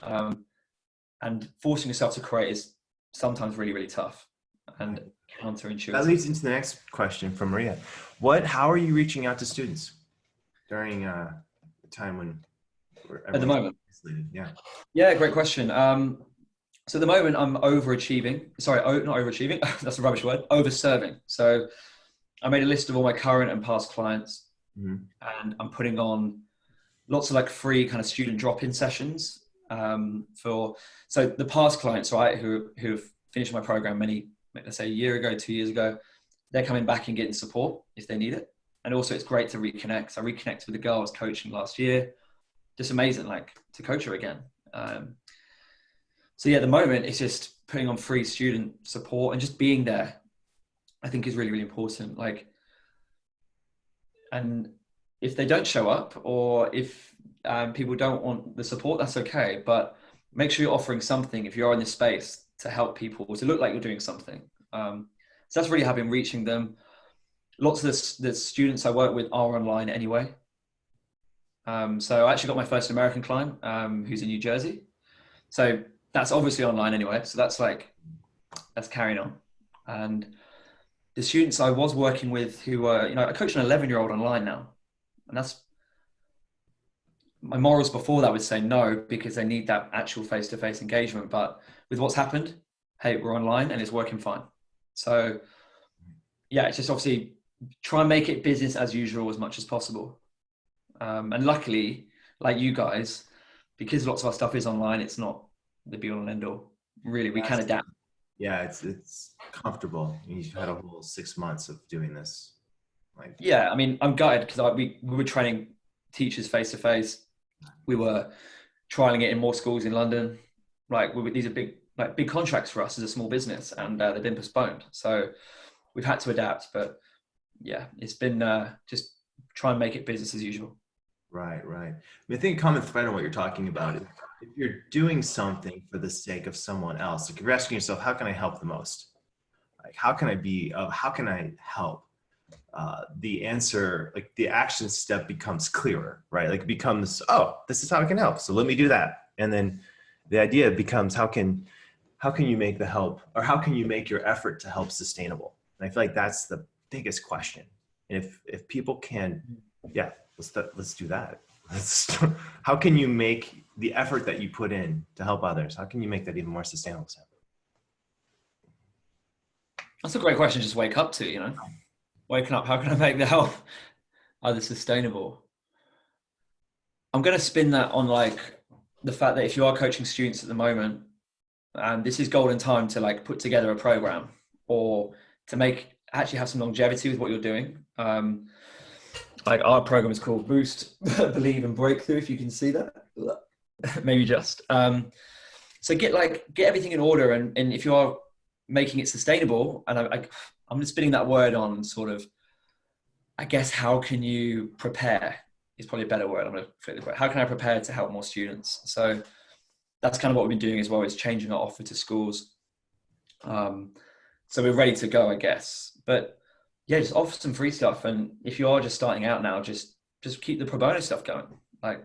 And forcing yourself to create is sometimes really, really tough. And counterintuitive. That leads into the next question from Maria. How are you reaching out to students during a time when At the moment? Isolated? Yeah. Yeah, great question. So at the moment I'm overachieving. Sorry, not overachieving. That's a rubbish word. Overserving. So I made a list of all my current and past clients, and I'm putting on lots of like free kind of student drop-in sessions so the past clients, right, who've finished my program let's say a year ago, 2 years ago, they're coming back and getting support if they need it. And also it's great to reconnect. So I reconnected with a girl I was coaching last year. Just amazing, like, to coach her again. So yeah, at the moment it's just putting on free student support and just being there, I think is really, really important. Like, and if they don't show up, or if people don't want the support, that's okay. But make sure you're offering something if you're in this space to help people, to look like you're doing something. So that's really how I've been reaching them. Lots of the students I work with are online anyway. So I actually got my first American client who's in New Jersey. So that's obviously online anyway. So that's carrying on. And the students I was working with who were, I coach an 11-year-old online now. And that's, my morals before that would say no, because they need that actual face-to-face engagement. But with what's happened, hey, we're online and it's working fine. So yeah, it's just obviously try and make it business as usual as much as possible. And luckily, like you guys, because lots of our stuff is online, it's not the be all and end all. Really, we can adapt. Yeah, it's comfortable. You've had a whole 6 months of doing this. Yeah, I mean, I'm gutted because we were training teachers face to face. We were trialing it in more schools in London. These are big contracts for us as a small business, and they've been postponed. So we've had to adapt. But yeah, it's been just try and make it business as usual. Right. I mean, I think a common thread on what you're talking about is if you're doing something for the sake of someone else, like if you're asking yourself, how can I help the most? Like, how can I help? The answer, like the action step becomes clearer, right? Like it becomes, oh, this is how I can help. So let me do that. And then the idea becomes, how can you make the help, or how can you make your effort to help sustainable? And I feel like that's the biggest question. And if people can, yeah, let's do that. How can you make the effort that you put in to help others? How can you make that even more sustainable? That's a great question. Just wake up to, waking up. How can I make the help either sustainable? I'm going to spin that on like the fact that if you are coaching students at the moment, and this is golden time to like put together a program or to actually have some longevity with what you're doing. Like our program is called Boost, Believe and Breakthrough, if you can see that. Maybe just. So get everything in order, and if you are making it sustainable, and I'm just spinning that word on sort of, I guess, how can you prepare is probably a better word. I'm going to flip the word. How can I prepare to help more students? So that's kind of what we've been doing as well, is changing our offer to schools. So we're ready to go, I guess. But yeah, just offer some free stuff. And if you are just starting out now, just keep the pro bono stuff going. Like,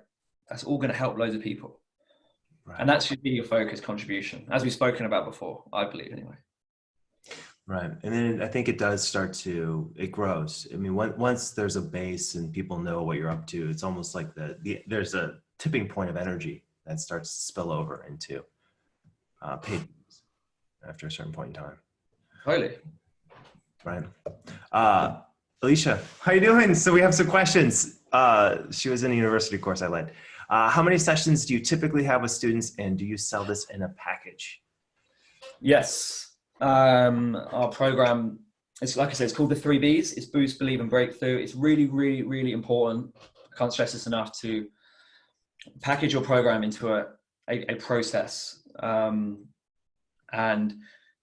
that's all going to help loads of people. Right. And that should be your focus contribution, as we've spoken about before, I believe anyway. Right. And then I think it grows. I mean, once there's a base and people know what you're up to, it's almost like there's a tipping point of energy that starts to spill over into paid after a certain point in time. Totally. Right. Alicia, how you doing? So we have some questions. She was in a university course I led. How many sessions do you typically have with students, and do you sell this in a package? Yes. Our program, it's like I said, it's called the 3 Bs. It's Boost, Believe and Breakthrough. It's really, really, really important. I can't stress this enough, to package your program into a process, and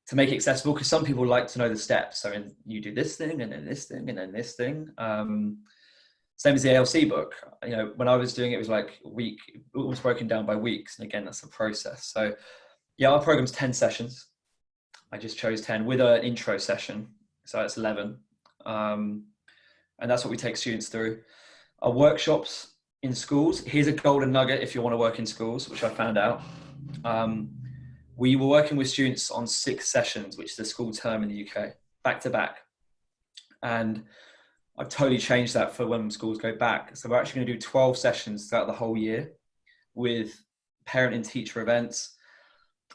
to make it accessible, because some people like to know the steps. So you do this thing, and then this thing, and then this thing. Same as the ALC book. When I was doing it was like a week. It was broken down by weeks. And again, that's a process. So yeah, our program's 10 sessions. I just chose 10 with an intro session. So it's 11. And that's what we take students through. Our workshops in schools. Here's a golden nugget if you want to work in schools, which I found out. We were working with students on 6 sessions, which is a school term in the UK. back to back. And I've totally changed that for when schools go back. So we're actually going to do 12 sessions throughout the whole year with parent and teacher events.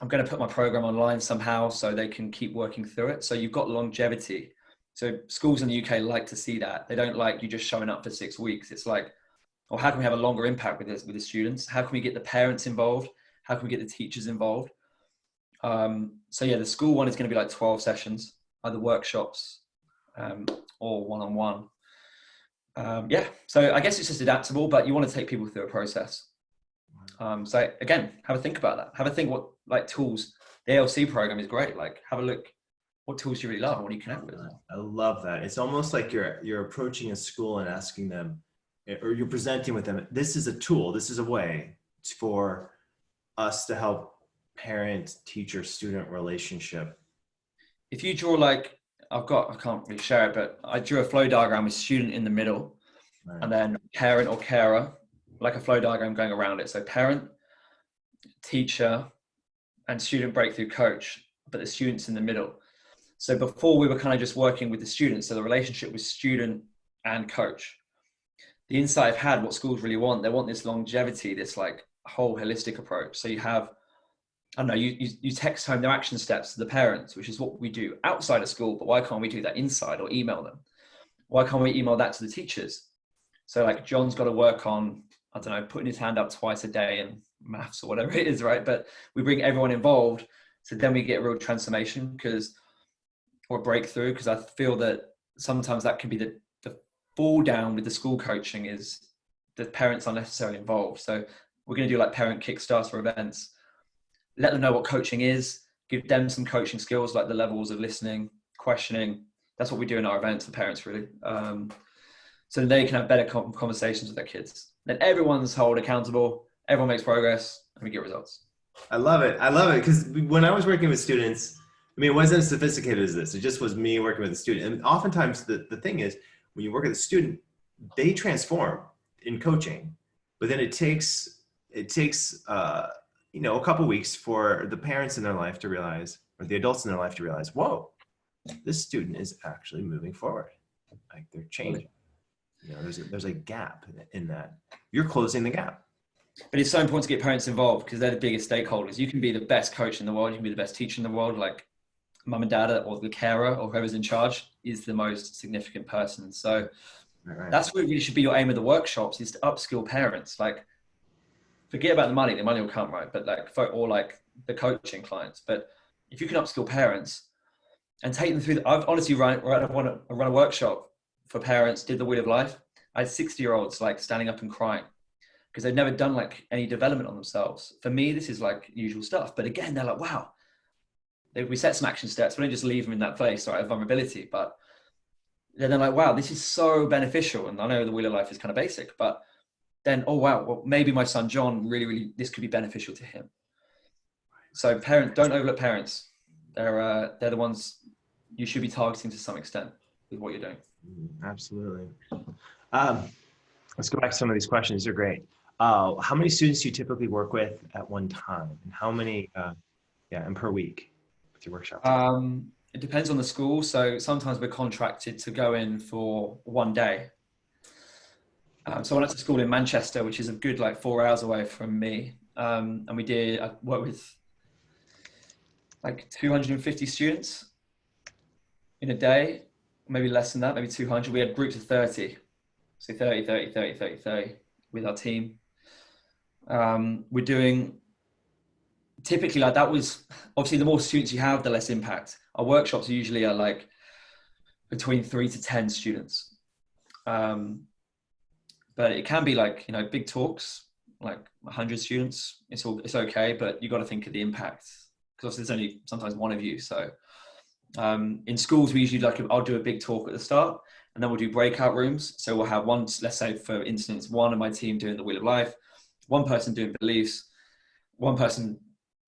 I'm going to put my program online somehow so they can keep working through it. So you've got longevity. So schools in the UK like to see that. They don't like you just showing up for 6 weeks. It's like, well, how can we have a longer impact with this, with the students? How can we get the parents involved? How can we get the teachers involved? So yeah, the school one is going to be like 12 sessions, either workshops or one-on-one. Yeah, so I guess it's just adaptable, but you want to take people through a process. So again, have a think about that. Have a think what like tools. The ALC program is great. Like have a look. What tools you really love and what do you connect with? I love that. It's almost like you're approaching a school and asking them, or you're presenting with them, this is a tool, this is a way for us to help parent, teacher, student relationship. If you draw like, I can't really share it, but I drew a flow diagram with student in the middle, right, and then parent or carer, like a flow diagram going around it. So parent, teacher, and student breakthrough coach, but the student's in the middle. So before we were kind of just working with the students, so the relationship with student and coach. The insight I've had, what schools really want, they want this longevity, this like whole holistic approach. So you have, I don't know, you text home their action steps to the parents, which is what we do outside of school, but why can't we do that inside or email them? Why can't we email that to the teachers? So like John's got to work on, I don't know, putting his hand up twice a day in maths or whatever it is, right? But we bring everyone involved. So then we get a real transformation or breakthrough, because I feel that sometimes that can be the fall down with the school coaching is the parents aren't necessarily involved. So we're going to do like parent Kickstarter events, let them know what coaching is, give them some coaching skills like the levels of listening, questioning. That's what we do in our events for parents, really. So they can have better conversations with their kids. Then everyone's held accountable, everyone makes progress, and we get results. I love it. I love it because when I was working with students, I mean, it wasn't as sophisticated as this. It just was me working with a student. And oftentimes the thing is, when you work with a student, they transform in coaching, but then it takes you know, a couple weeks for the parents in their life to realize, or the adults in their life to realize, whoa, this student is actually moving forward. Like they're changing. You know, there's a gap in that. You're closing the gap. But it's so important to get parents involved because they're the biggest stakeholders. You can be the best coach in the world. You can be the best teacher in the world. Like mum and dad or the carer or whoever's in charge is the most significant person. So right. That's what really should be your aim of the workshops, is to upskill parents. Like forget about the money will come, right? But like, or like the coaching clients. But if you can upskill parents and take them through, I've honestly run a workshop for parents, did the Wheel of Life. I had 60-year-olds like standing up and crying because they've never done like any development on themselves. For me, this is like usual stuff. But again, they're like, wow, we set some action steps. We don't just leave them in that place, right, of vulnerability. But then they're like, wow, this is so beneficial. And I know the Wheel of Life is kind of basic, but then, oh, wow, well, maybe my son, John, really, this could be beneficial to him. So parents, don't overlook parents. They're the ones you should be targeting to some extent with what you're doing. Absolutely. Let's go back to some of these questions. They're great. How many students do you typically work with at one time? And how many, and per week with your workshops? It depends on the school. So sometimes we're contracted to go in for one day. So I went to school in Manchester, which is a good like 4 hours away from me. And I worked with like 250 students in a day, maybe less than that, maybe 200. We had groups of 30. So 30 with our team. We're doing typically like that was obviously the more students you have, the less impact. Our workshops usually are like between 3 to 10 students. But it can be like, you know, big talks, like 100 students. It's okay, but you got to think of the impact because there's only sometimes one of you. So in schools, we usually I'll do a big talk at the start and then we'll do breakout rooms. So we'll have one, let's say for instance, one of my team doing the Wheel of Life, one person doing beliefs, one person,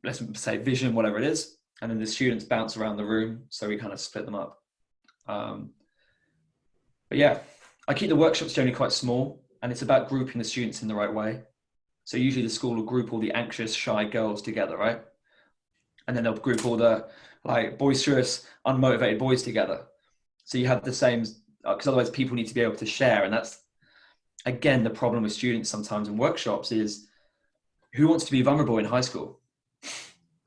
let's say vision, whatever it is. And then the students bounce around the room. So we kind of split them up. But yeah, I keep the workshops generally quite small. And it's about grouping the students in the right way. So usually the school will group all the anxious, shy girls together, right? And then they'll group all the like boisterous, unmotivated boys together. So you have the same, because otherwise people need to be able to share. And that's, again, the problem with students sometimes in workshops is who wants to be vulnerable in high school?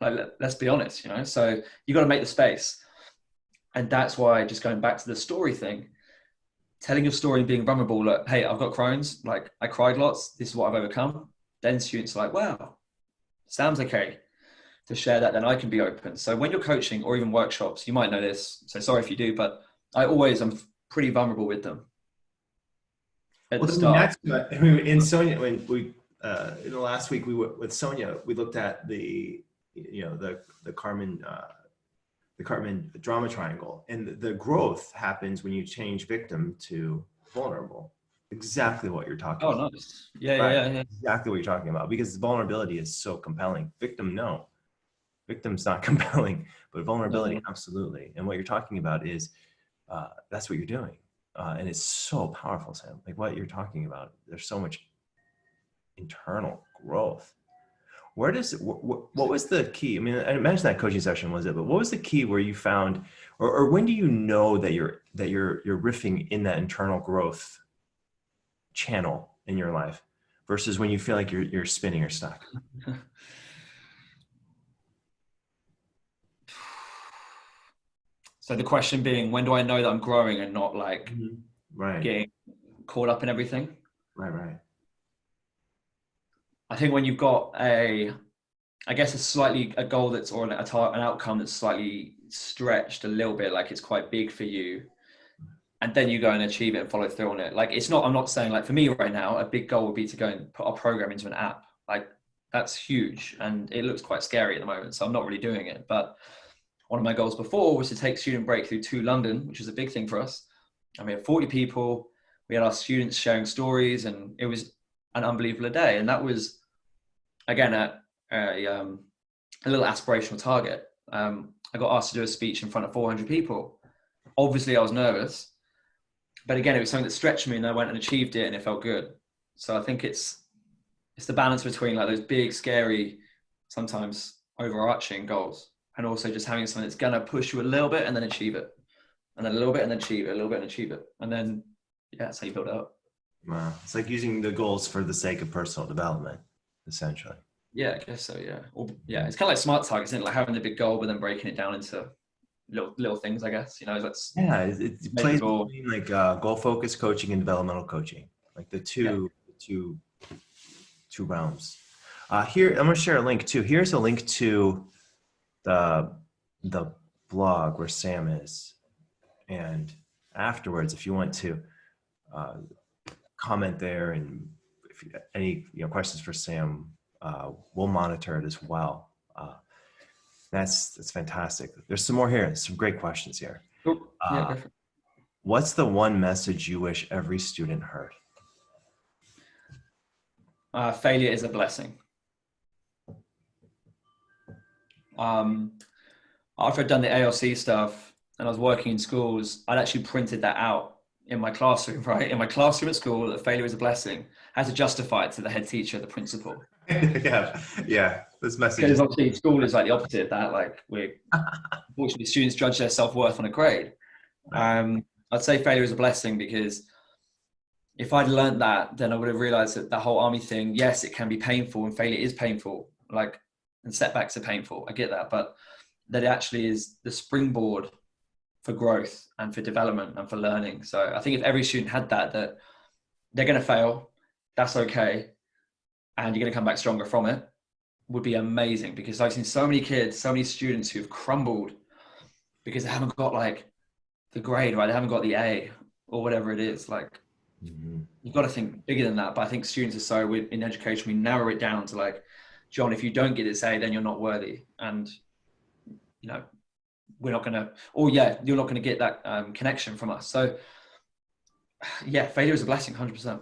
Like, let's be honest, you know? So you got to make the space. And that's why, just going back to the story thing, telling your story and being vulnerable, like, hey, I've got Crohn's, like I cried lots, this is what I've overcome. Then students are like, wow, sounds okay to share that, then I can be open. So when you're coaching or even workshops, you might know this, so sorry if you do, but I'm pretty vulnerable with them at the start. In Sonia, when we in the last week with Sonia, we looked at the the Cartman drama triangle, and the growth happens when you change victim to vulnerable. Exactly what you're talking about. Oh, nice. Yeah, Right. yeah. Exactly what you're talking about, because vulnerability is so compelling. Victim, no. Victim's not compelling, but vulnerability, absolutely. And what you're talking about is that's what you're doing. And it's so powerful, Sam. Like what you're talking about, there's so much internal growth. Where does what was the key? I mean, I imagine that coaching session was it, but what was the key where you found, or when do you know that you're riffing in that internal growth channel in your life versus when you feel like you're spinning or stuck? So the question being, when do I know that I'm growing and not like getting caught up in everything? Right. I think when you've got a goal that's, or an outcome that's slightly stretched a little bit, like it's quite big for you, and then you go and achieve it and follow through on it. Like I'm not saying, like for me right now, a big goal would be to go and put our program into an app. Like that's huge and it looks quite scary at the moment. So I'm not really doing it. But one of my goals before was to take Student Breakthrough to London, which is a big thing for us. And we had 40 people. We had our students sharing stories, and it was an unbelievable day. And that was, again, a little aspirational target. I got asked to do a speech in front of 400 people. Obviously, I was nervous, but again, it was something that stretched me, and I went and achieved it, and it felt good. So I think it's the balance between like those big, scary, sometimes overarching goals, and also just having something that's gonna push you a little bit and then achieve it, and then a little bit and then achieve it, a little bit and achieve it, and then that's how you build it up. Wow, it's like using the goals for the sake of personal development, essentially. Yeah, I guess so. Yeah, it's kind of like smart targets, isn't it? Like having the big goal, but then breaking it down into little things. I guess that's it plays between like goal focused coaching and developmental coaching, like the two realms. Here, I'm going to share a link too. Here's a link to the blog where Sam is, and afterwards, if you want to comment there, and if you, any questions for Sam, we'll monitor it as well. That's fantastic. There's some more here. There's some great questions here. What's the one message you wish every student heard? Failure is a blessing. After I'd done the ALC stuff and I was working in schools, I'd actually printed that out in my classroom, right? In my classroom at school, that failure is a blessing. I had to justify it to the head teacher, the principal. yeah. This message. Because obviously school is like the opposite of that. Like unfortunately, students judge their self-worth on a grade. I'd say failure is a blessing, because if I'd learned that, then I would have realized that the whole army thing, yes, it can be painful, and failure is painful. Like, and setbacks are painful. I get that, but that it actually is the springboard for growth and for development and for learning. So I think if every student had that they're going to fail, that's okay, and you're going to come back stronger from it, would be amazing. Because I've seen so many kids, so many students who've crumbled because they haven't got like the grade, right? They haven't got the A or whatever it is. Like, you've got to think bigger than that. But I think students are so, in education, we narrow it down to like, John, if you don't get this A, then you're not worthy. And, we're not going to, you're not going to get that connection from us. So yeah, failure is a blessing, 100%.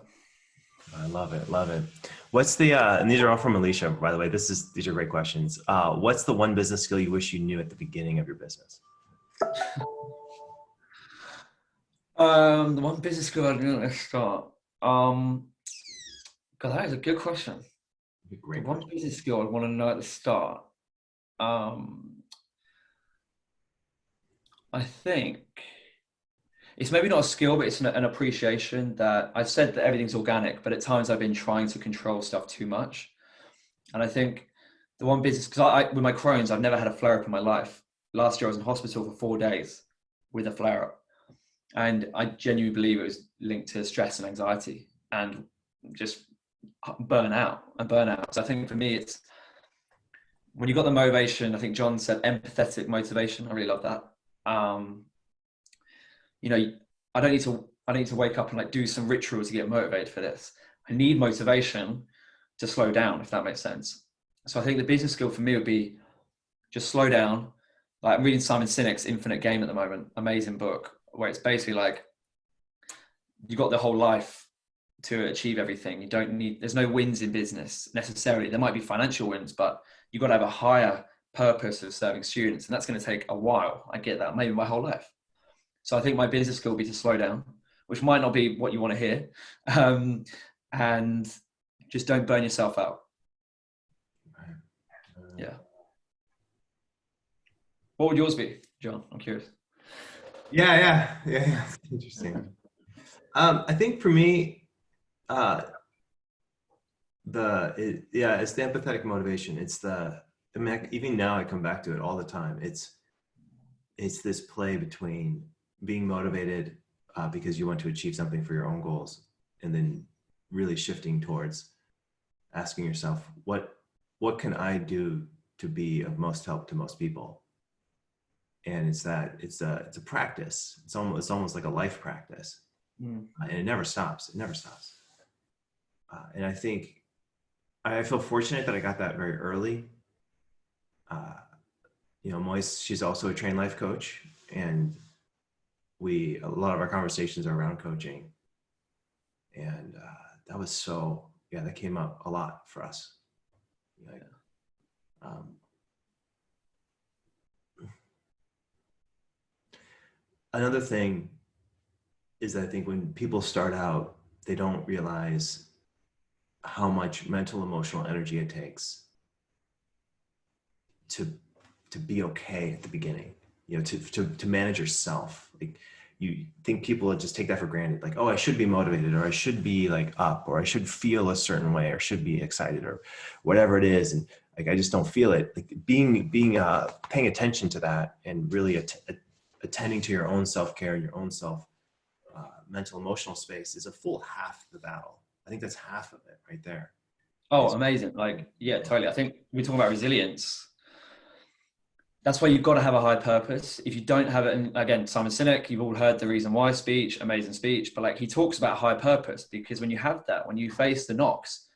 I love it. Love it. What's the, and these are all from Alicia, by the way, these are great questions. What's the one business skill you wish you knew at the beginning of your business? The one business skill I knew at the start. God, that is a good question. One business skill I want to know at the start. I think it's maybe not a skill, but it's an appreciation that I've said that everything's organic, but at times I've been trying to control stuff too much. And I think the one business, because I with my Crohn's, I've never had a flare up in my life. Last year I was in hospital for 4 days with a flare up. And I genuinely believe it was linked to stress and anxiety and just burnout. So I think for me, it's when you've got the motivation, I think John said empathetic motivation. I really love that. You know, I don't need to wake up and like do some ritual to get motivated for this. I need motivation to slow down, if that makes sense. So I think the business skill for me would be just slow down. Like I'm reading Simon Sinek's Infinite Game at the moment, amazing book, where it's basically like you got the whole life to achieve everything. You don't need, there's no wins in business necessarily. There might be financial wins, but you've got to have a higher purpose of serving students. And that's going to take a while. I get that, maybe my whole life. So I think my business skill would be to slow down, which might not be what you want to hear. And just don't burn yourself out. Yeah. What would yours be, John? I'm curious. Yeah. Interesting. I think for me, it's the empathetic motivation. Even now I come back to it all the time. It's this play between being motivated because you want to achieve something for your own goals, and then really shifting towards asking yourself, what can I do to be of most help to most people? And it's a practice. It's almost like a life practice, and it never stops. And I think I feel fortunate that I got that very early. Moise, she's also a trained life coach, and a lot of our conversations are around coaching, and that came up a lot for us. Another thing is that I think when people start out, they don't realize how much mental, emotional energy it takes to be okay at the beginning, to manage yourself. Like, you think people would just take that for granted. Like, oh, I should be motivated, or I should be like up, or I should feel a certain way, or should be excited, or whatever it is. And like, I just don't feel it. Like paying attention to that and really attending to your own self-care and your own mental, emotional space is a full half the battle. I think that's half of it right there. Oh, amazing. Like, yeah, totally. I think we're talking about resilience. That's why you've got to have a high purpose. If you don't have it, and again, Simon Sinek, you've all heard the Reason Why speech, amazing speech, but like he talks about high purpose, because when you have that, when you face the knocks,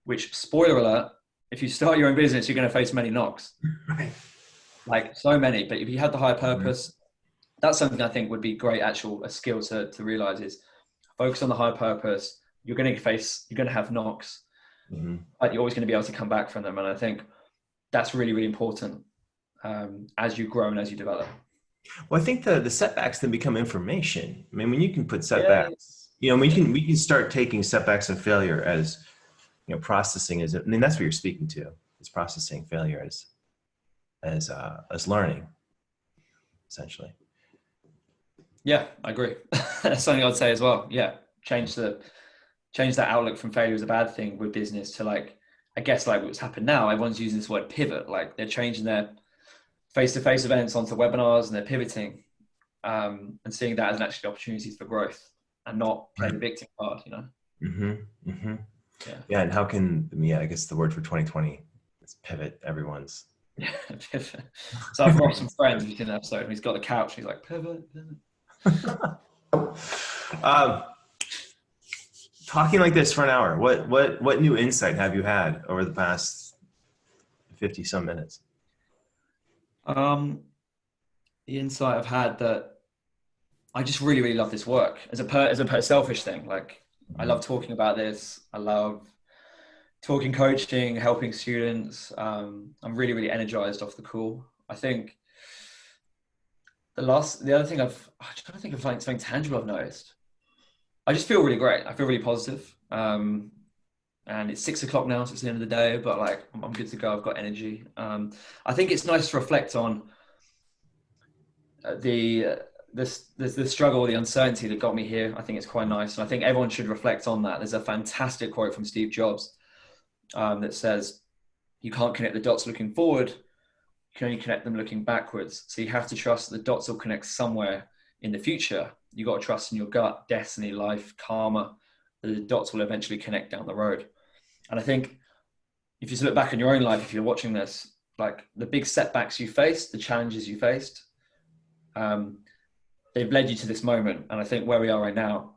which, spoiler alert, if you start your own business, you're going to face many knocks. Right. Like so many, but if you have the high purpose, that's something I think would be great, a skill to realize is focus on the high purpose. You're going to have knocks, but you're always going to be able to come back from them. And I think that's really, really important as you grow and as you develop. Well, I think the setbacks then become information. I mean, when you can put setbacks, we can start taking setbacks and failure as, processing as, that's what you're speaking to. It's processing failure as learning, essentially. Yeah, I agree. That's something I'd say as well. Yeah. Change that outlook from failure as a bad thing with business to like, I guess like what's happened now, everyone's using this word pivot. Like they're changing their face-to-face events onto webinars and they're pivoting and seeing that as an actual opportunity for growth and not playing the victim card, Yeah. And how can, I guess the word for 2020 is pivot. Everyone's. Yeah, pivot. So I've got some friends who's in an episode and he's got the couch. He's like, pivot. Talking like this for an hour, what new insight have you had over the past 50 some minutes? The insight I've had that I just really, really love this work as a selfish thing. Like I love talking about this. I love talking coaching, helping students. I'm really, really energized off the call. I think the other thing I'm trying to think of like something tangible I've noticed. I just feel really great. I feel really positive. And it's 6 o'clock now, so it's the end of the day, but like, I'm good to go. I've got energy. I think it's nice to reflect on there's the struggle, the uncertainty that got me here. I think it's quite nice. And I think everyone should reflect on that. There's a fantastic quote from Steve Jobs that says, you can't connect the dots looking forward. You can only connect them looking backwards. So you have to trust that the dots will connect somewhere in the future. You got to trust in your gut, destiny, life, karma, that the dots will eventually connect down the road. And I think if you just look back in your own life, if you're watching this, like the big setbacks you faced, the challenges you faced, they've led you to this moment. And I think where we are right now,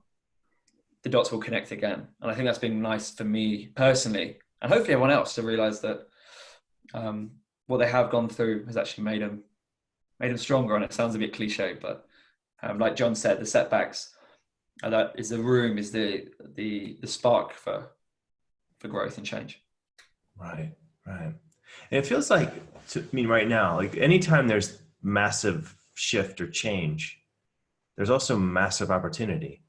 the dots will connect again. And I think that's been nice for me personally, and hopefully everyone else, to realize that what they have gone through has actually made them stronger. And it sounds a bit cliche, but like John said, the setbacks that is the room, is the spark for growth and change. Right. And it feels like, to me right now, like anytime there's massive shift or change, there's also massive opportunity.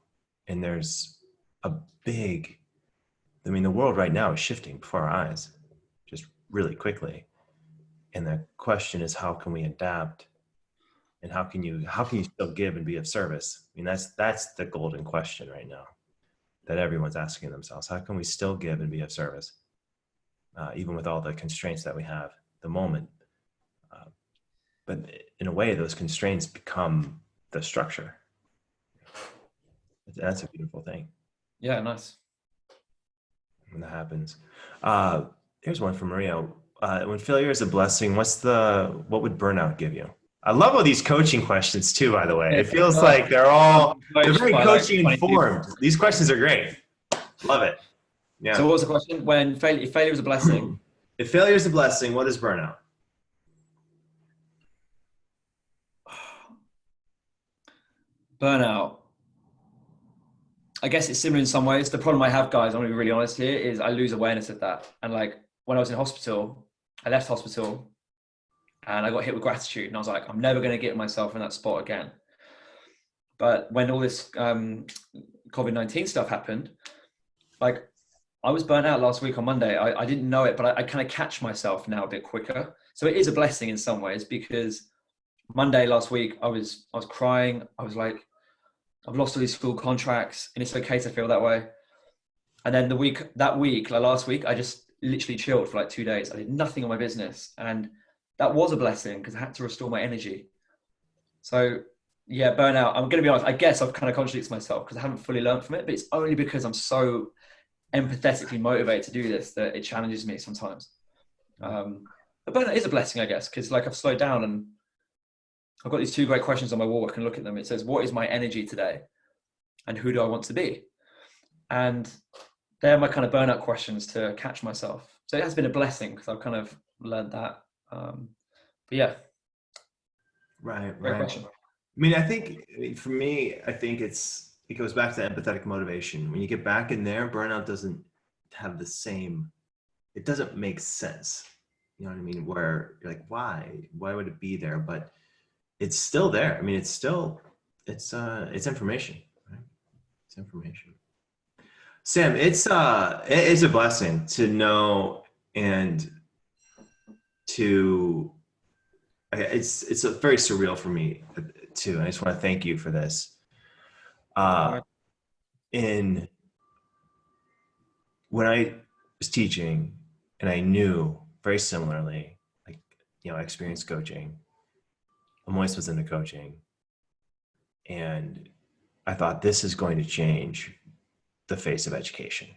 And there's the world right now is shifting before our eyes, just really quickly. And the question is, how can we adapt? And how can you still give and be of service? I mean, that's the golden question right now that everyone's asking themselves. How can we still give and be of service? Even with all the constraints that we have at the moment. But in a way, those constraints become the structure. That's a beautiful thing. Yeah, nice. When that happens. Here's one from Maria. When failure is a blessing, what would burnout give you? I love all these coaching questions too, by the way. It feels like they're very coaching informed. These questions are great. Love it. Yeah. So what was the question? If failure is a blessing. If failure is a blessing, what is burnout? Burnout. I guess it's similar in some ways. The problem I have, guys, I'm going to be really honest here, is I lose awareness of that. And like when I was in hospital, I left hospital and I got hit with gratitude. And I was like, I'm never going to get myself in that spot again. But when all this COVID-19 stuff happened, like I was burnt out last week on Monday. I didn't know it, but I kind of catch myself now a bit quicker. So it is a blessing in some ways, because Monday last week, I was crying. I was like, I've lost all these school contracts and it's okay to feel that way. And then last week, I just literally chilled for like 2 days. I did nothing on my business. And that was a blessing because I had to restore my energy. So yeah, burnout, I'm going to be honest, I guess I've kind of contradicted myself because I haven't fully learned from it, but it's only because I'm so empathetically motivated to do this that it challenges me sometimes. But burnout is a blessing, I guess, because like I've slowed down and I've got these 2 great questions on my wall. I can look at them. It says, what is my energy today? And who do I want to be? And they're my kind of burnout questions to catch myself. So it has been a blessing because I've kind of learned that. But yeah. Right. Great question. I mean, for me, I think it goes back to empathetic motivation. When you get back in there, burnout doesn't have it doesn't make sense. You know what I mean? Where you're like, why would it be there? But it's still there. I mean, it's information, right? It's information. Sam, it is a blessing to know and it's very surreal for me too. I just want to thank you for this. When I was teaching, and I knew very similarly, like, I experienced coaching. Moinet was into coaching, and I thought this is going to change the face of education.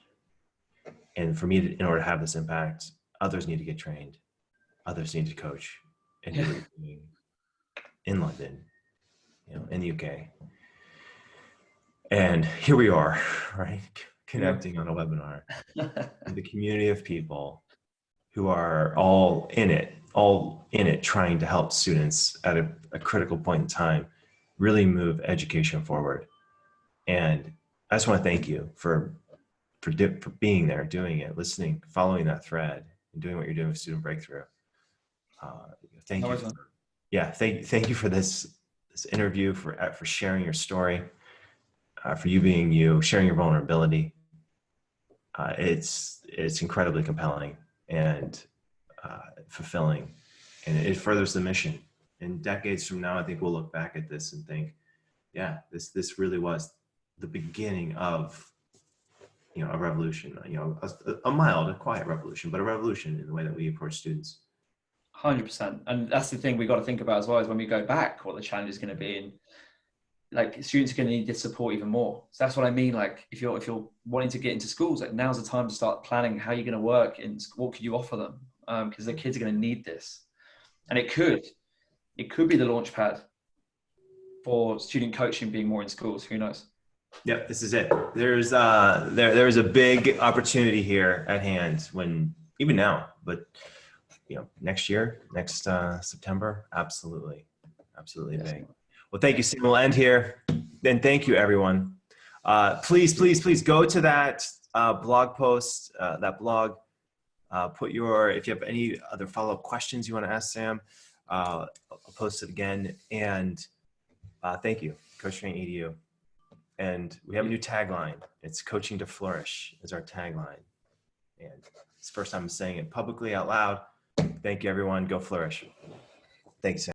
And for me, in order to have this impact, others need to get trained. Others need to coach and do what you're doing in London, in the UK. And here we are, right? Connecting on a webinar with a community of people who are all in it, trying to help students at a critical point in time really move education forward. And I just want to thank you for being there, doing it, listening, following that thread, and doing what you're doing with Student Breakthrough. Thank you. Thank you for this interview, for sharing your story, for you being you, sharing your vulnerability. It's incredibly compelling and fulfilling, and it furthers the mission. And decades from now, I think we'll look back at this and think, yeah, this really was the beginning of, a revolution, a mild, a quiet revolution, but a revolution in the way that we approach students. 100%. And that's the thing we got to think about as well, is when we go back, what the challenge is going to be. And like, students are going to need this support even more. So that's what I mean. Like, if you're wanting to get into schools, like, now's the time to start planning how you're going to work and what could you offer them, because the kids are going to need this. And it could be the launch pad for student coaching being more in schools. Who knows? Yep, this is it. There's a big opportunity here at hand, when even now, but next year, next September, absolutely Yes. big. Well, thank you, Sam. We'll end here. And thank you, everyone. Please go to that blog post, that blog. If you have any other follow-up questions you want to ask Sam, I'll post it again. And thank you, Coach Training EDU. And we have a new tagline. It's "Coaching to Flourish" is our tagline. And it's the first time I'm saying it publicly out loud. Thank you, everyone. Go flourish. Thanks, Sam.